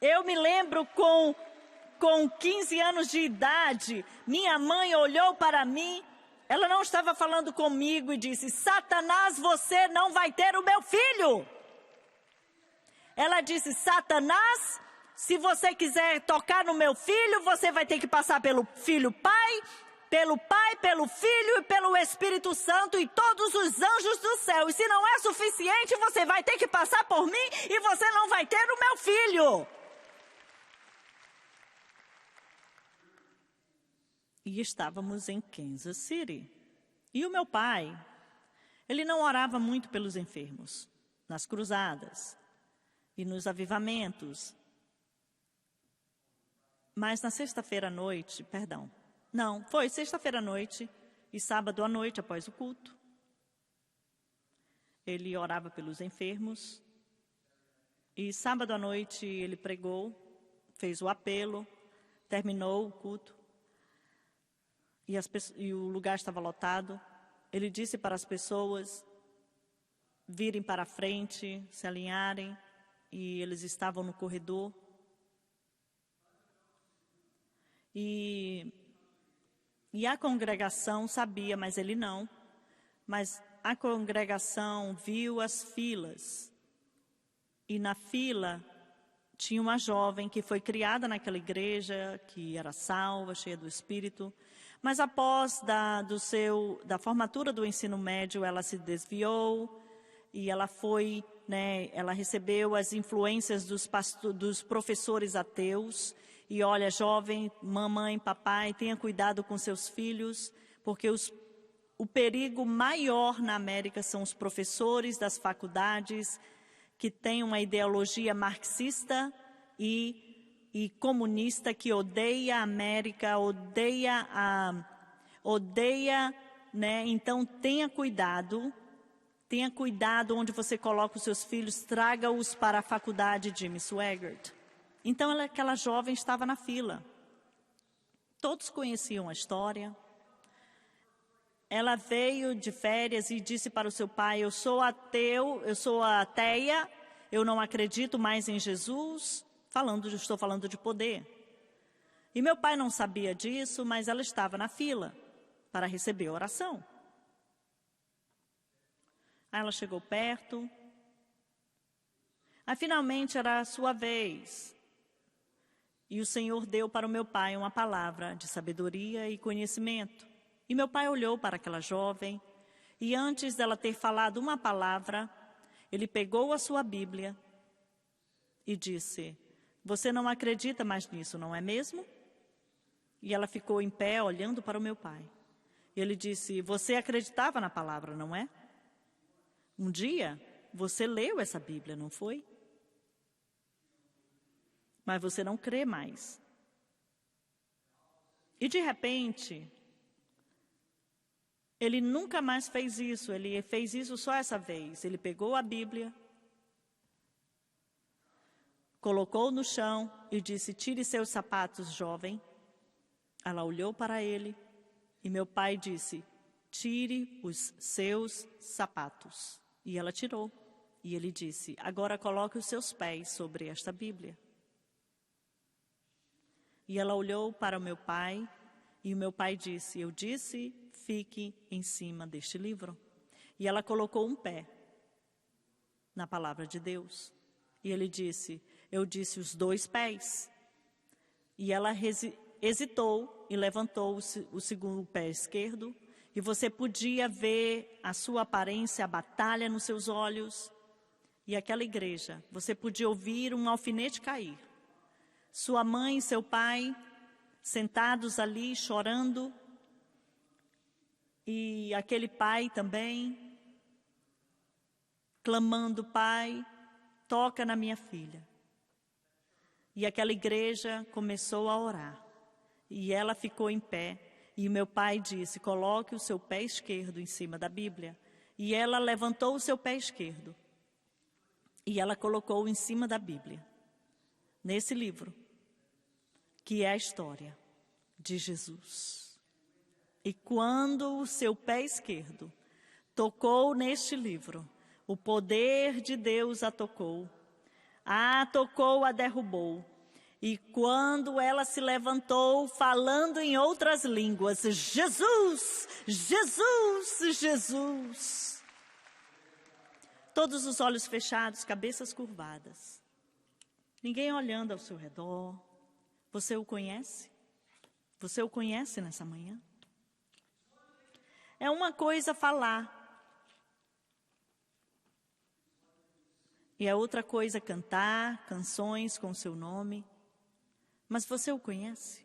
Eu me lembro com 15 anos de idade, minha mãe olhou para mim, ela não estava falando comigo e disse, Satanás, você não vai ter o meu filho. Ela disse, Satanás, se você quiser tocar no meu filho, você vai ter que passar pelo filho pai, pelo Filho e pelo Espírito Santo e todos os anjos do céu. E se não é suficiente, você vai ter que passar por mim e você não vai ter o meu filho. E estávamos em Kansas City. E o meu pai, ele não orava muito pelos enfermos, nas cruzadas e nos avivamentos. Mas na sexta-feira à noite, foi sexta-feira à noite e sábado à noite, após o culto. Ele orava pelos enfermos. E sábado à noite ele pregou, fez o apelo, terminou o culto. E o lugar estava lotado. Ele disse para as pessoas virem para a frente, se alinharem. E eles estavam no corredor. E a congregação sabia, mas ele não. Mas a congregação viu as filas. E na fila tinha uma jovem que foi criada naquela igreja, que era salva, cheia do Espírito. Mas após da formatura do ensino médio, ela se desviou e ela foi, ela recebeu as influências dos professores ateus. E olha, jovem, mamãe, papai, tenha cuidado com seus filhos, porque o perigo maior na América são os professores das faculdades que têm uma ideologia marxista e comunista que odeia a América, odeia, Então tenha cuidado onde você coloca os seus filhos, traga-os para a faculdade Jimmy Swaggart. Então aquela jovem estava na fila. Todos conheciam a história. Ela veio de férias e disse para o seu pai, eu sou ateu, eu sou ateia, eu não acredito mais em Jesus. Estou falando de poder. E meu pai não sabia disso, mas ela estava na fila para receber a oração. Aí ela chegou perto. Aí finalmente era a sua vez. E o Senhor deu para o meu pai uma palavra de sabedoria e conhecimento. E meu pai olhou para aquela jovem e antes dela ter falado uma palavra, ele pegou a sua Bíblia e disse, você não acredita mais nisso, não é mesmo? E ela ficou em pé olhando para o meu pai. E ele disse, você acreditava na palavra, não é? Um dia você leu essa Bíblia, não foi? Mas você não crê mais. E de repente, ele nunca mais fez isso, ele fez isso só essa vez. Ele pegou a Bíblia, colocou no chão e disse, tire seus sapatos, jovem. Ela olhou para ele e meu pai disse, tire os seus sapatos. E ela tirou. E ele disse, agora coloque os seus pés sobre esta Bíblia. E ela olhou para o meu pai, e o meu pai disse, eu disse, fique em cima deste livro. E ela colocou um pé na palavra de Deus. E ele disse, eu disse os 2 pés. E ela hesitou e levantou o segundo pé esquerdo. E você podia ver a sua aparência, a batalha nos seus olhos. E aquela igreja, você podia ouvir um alfinete cair. Sua mãe e seu pai sentados ali chorando. E aquele pai também clamando, pai, toca na minha filha. E aquela igreja começou a orar. E ela ficou em pé. E o meu pai disse, coloque o seu pé esquerdo em cima da Bíblia. E ela levantou o seu pé esquerdo. E ela colocou em cima da Bíblia. Nesse livro, que é a história de Jesus. E quando o seu pé esquerdo tocou neste livro, o poder de Deus a tocou. A tocou, a derrubou. E quando ela se levantou, falando em outras línguas, Jesus, Jesus, Jesus. Todos os olhos fechados, cabeças curvadas. Ninguém olhando ao seu redor. Você o conhece? Você o conhece nessa manhã? É uma coisa falar. E é outra coisa cantar canções com o seu nome. Mas você o conhece?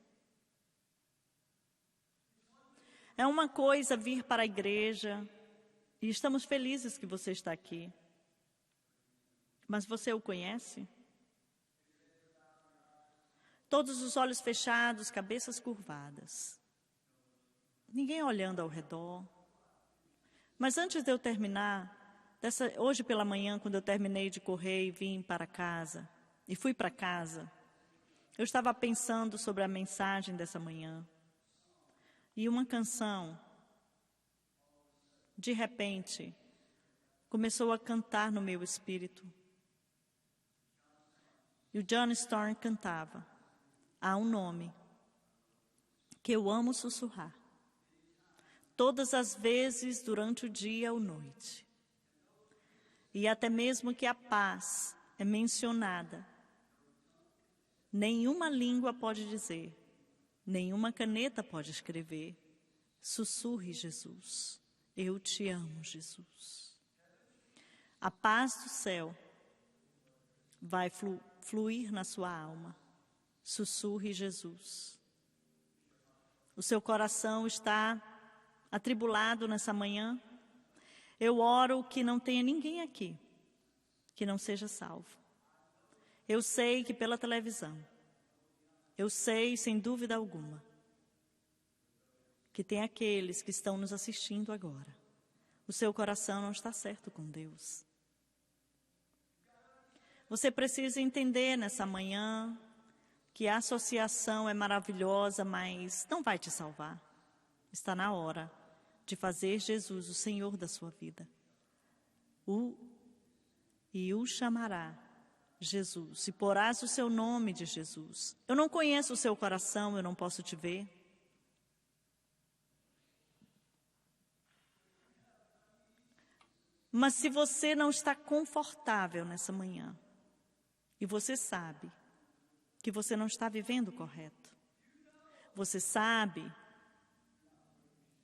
É uma coisa vir para a igreja. E estamos felizes que você está aqui. Mas você o conhece? Todos os olhos fechados, cabeças curvadas. Ninguém olhando ao redor. Mas antes de eu terminar, hoje pela manhã, quando eu terminei de correr e vim para casa, e fui para casa, eu estava pensando sobre a mensagem dessa manhã. E uma canção, de repente, começou a cantar no meu espírito. E o John Storm cantava, há um nome que eu amo sussurrar, todas as vezes durante o dia ou noite. E até mesmo que a paz é mencionada, nenhuma língua pode dizer, nenhuma caneta pode escrever, sussurre Jesus, eu te amo Jesus. A paz do céu vai fluir na sua alma, sussurre Jesus. O seu coração está atribulado nessa manhã? Eu oro que não tenha ninguém aqui que não seja salvo. Eu sei que pela televisão, eu sei sem dúvida alguma, que tem aqueles que estão nos assistindo agora. O seu coração não está certo com Deus. Você precisa entender nessa manhã que a associação é maravilhosa, mas não vai te salvar. Está na hora de fazer Jesus o Senhor da sua vida. E o chamará Jesus, e porás o seu nome de Jesus. Eu não conheço o seu coração, eu não posso te ver. Mas se você não está confortável nessa manhã, e você sabe que você não está vivendo correto, você sabe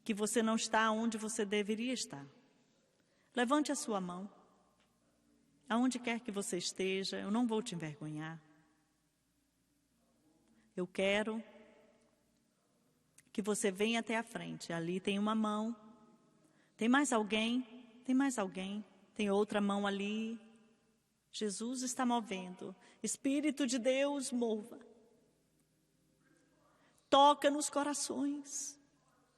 que você não está onde você deveria estar, levante a sua mão. Aonde quer que você esteja, eu não vou te envergonhar. Eu quero que você venha até a frente. Ali tem uma mão. Tem mais alguém? Tem mais alguém? Tem outra mão ali. Jesus está movendo. Espírito de Deus, mova. Toca nos corações.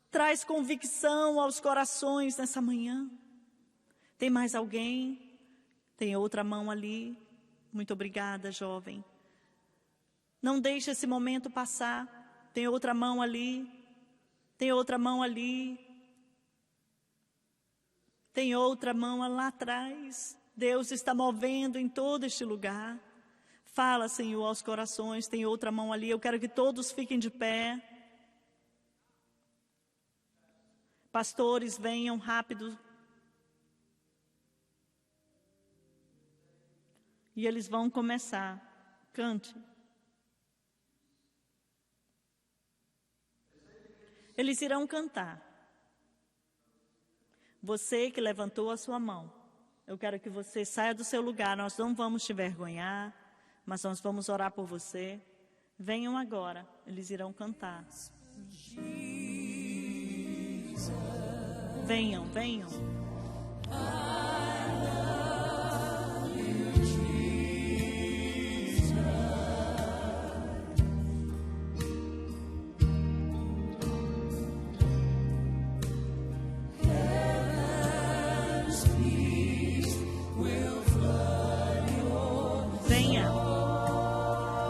Traz convicção aos corações nessa manhã. Tem mais alguém? Tem outra mão ali. Muito obrigada, jovem. Não deixe esse momento passar. Tem outra mão ali. Tem outra mão ali. Tem outra mão lá atrás. Deus está movendo em todo este lugar. Fala, Senhor, aos corações. Tem outra mão ali. Eu quero que todos fiquem de pé. Pastores, venham rápido. E eles vão começar. Cante. Eles irão cantar. Você que levantou a sua mão, eu quero que você saia do seu lugar. Nós não vamos te envergonhar, mas nós vamos orar por você. Venham agora, eles irão cantar. Venham, venham.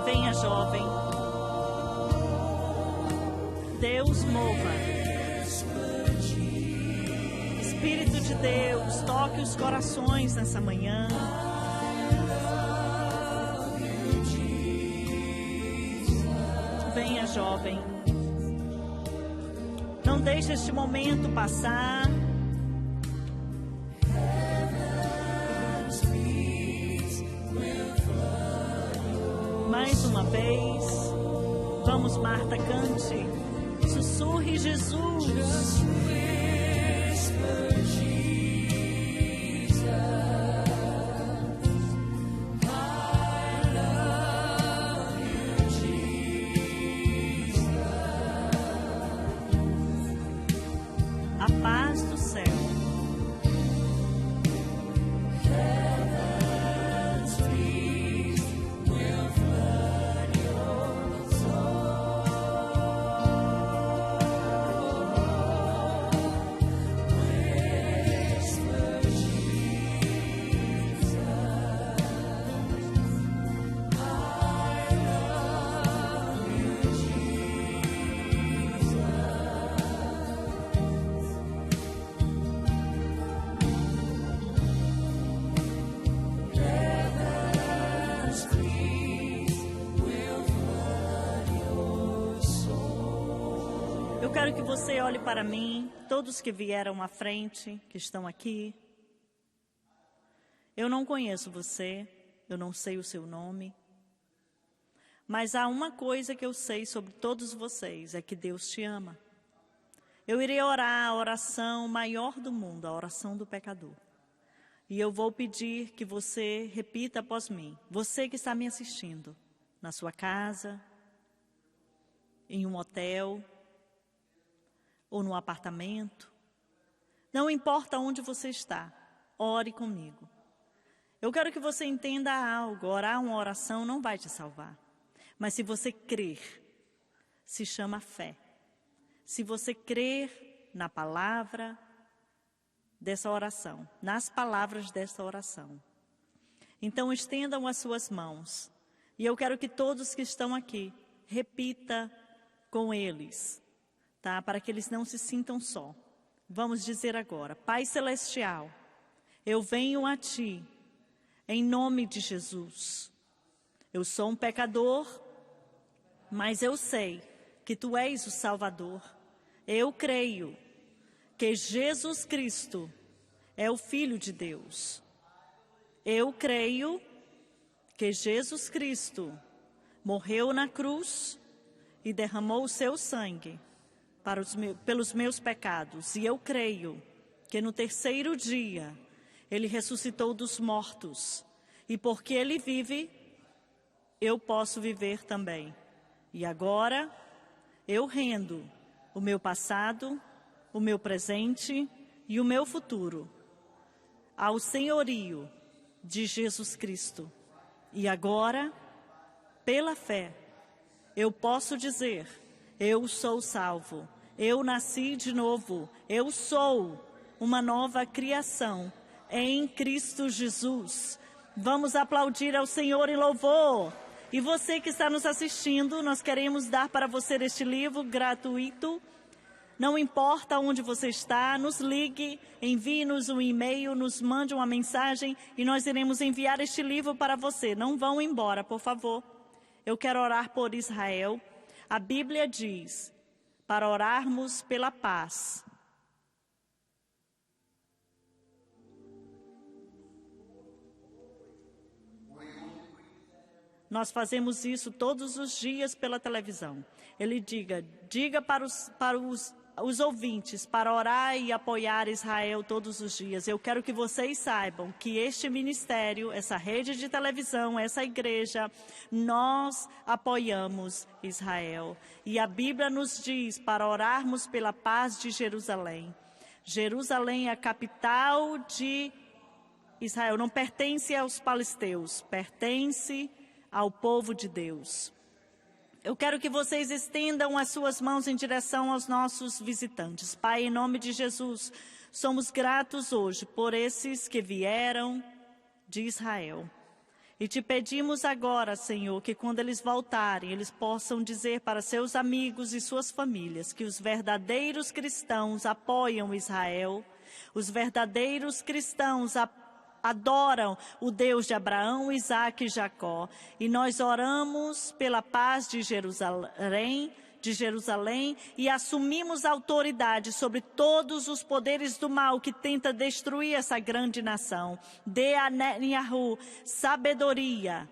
Venha, jovem. Deus mova. Espírito de Deus, toque os corações nessa manhã. Venha, jovem. Não deixe este momento passar. Mais uma vez, vamos, Marta, cante, sussurre Jesus. A paz do céu. Eu quero que você olhe para mim, todos que vieram à frente, que estão aqui. Eu não conheço você, eu não sei o seu nome. Mas há uma coisa que eu sei sobre todos vocês, é que Deus te ama. Eu irei orar a oração maior do mundo, a oração do pecador. E eu vou pedir que você repita após mim. Você que está me assistindo, na sua casa, em um hotel, ou no apartamento, não importa onde você está, ore comigo. Eu quero que você entenda algo, orar uma oração não vai te salvar. Mas se você crer, se chama fé. Se você crer na palavra dessa oração, nas palavras dessa oração, então estendam as suas mãos. E eu quero que todos que estão aqui, repita com eles. Tá? Para que eles não se sintam só. Vamos dizer agora: Pai Celestial, eu venho a Ti, em nome de Jesus. Eu sou um pecador, mas eu sei que Tu és o Salvador. Eu creio que Jesus Cristo é o Filho de Deus. Eu creio que Jesus Cristo morreu na cruz e derramou o seu sangue pelos meus pecados. E eu creio que no terceiro dia Ele ressuscitou dos mortos. E porque Ele vive, eu posso viver também. E agora eu rendo o meu passado, o meu presente e o meu futuro ao senhorio de Jesus Cristo. E agora, pela fé, eu posso dizer: eu sou salvo, eu nasci de novo, eu sou uma nova criação em Cristo Jesus. Vamos aplaudir ao Senhor em louvor. E você que está nos assistindo, nós queremos dar para você este livro gratuito. Não importa onde você está, nos ligue, envie-nos um e-mail, nos mande uma mensagem e nós iremos enviar este livro para você. Não vão embora, por favor. Eu quero orar por Israel. A Bíblia diz para orarmos pela paz. Nós fazemos isso todos os dias pela televisão. Ele diga para os ouvintes para orar e apoiar Israel todos os dias. Eu quero que vocês saibam que este ministério, essa rede de televisão, essa igreja, nós apoiamos Israel. E a Bíblia nos diz para orarmos pela paz de Jerusalém. Jerusalém é a capital de Israel, não pertence aos filisteus, pertence ao povo de Deus. Eu quero que vocês estendam as suas mãos em direção aos nossos visitantes. Pai, em nome de Jesus, somos gratos hoje por esses que vieram de Israel. E te pedimos agora, Senhor, que quando eles voltarem, eles possam dizer para seus amigos e suas famílias que os verdadeiros cristãos apoiam Israel, os verdadeiros cristãos adoram o Deus de Abraão, Isaque e Jacó. E nós oramos pela paz de Jerusalém e assumimos autoridade sobre todos os poderes do mal que tenta destruir essa grande nação. Dê a Netanyahu sabedoria.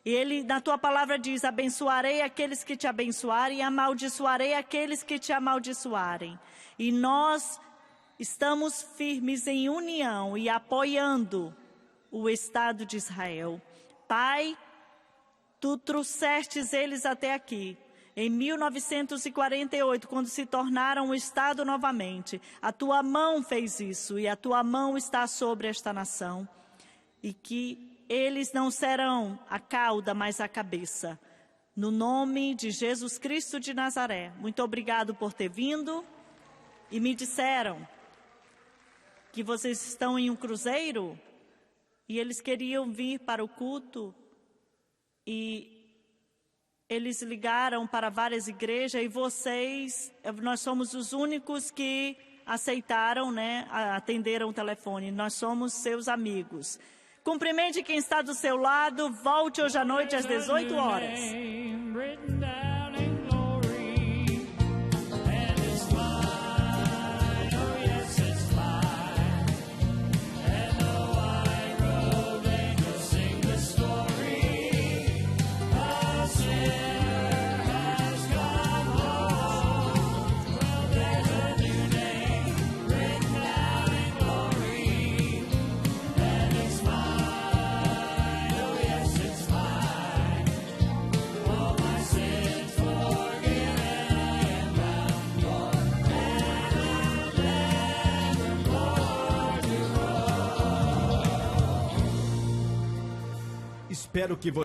Ele, na tua palavra diz, abençoarei aqueles que te abençoarem e amaldiçoarei aqueles que te amaldiçoarem. E nós estamos firmes em união e apoiando o Estado de Israel. Pai, tu trouxestes eles até aqui. Em 1948, quando se tornaram um Estado novamente, a tua mão fez isso e a tua mão está sobre esta nação. E que eles não serão a cauda, mas a cabeça. No nome de Jesus Cristo de Nazaré. Muito obrigado por ter vindo. E me disseram que vocês estão em um cruzeiro e eles queriam vir para o culto e eles ligaram para várias igrejas e nós somos os únicos que aceitaram, né, atenderam o telefone. Nós somos seus amigos. Cumprimente quem está do seu lado, volte hoje à noite às 18 horas. Espero que você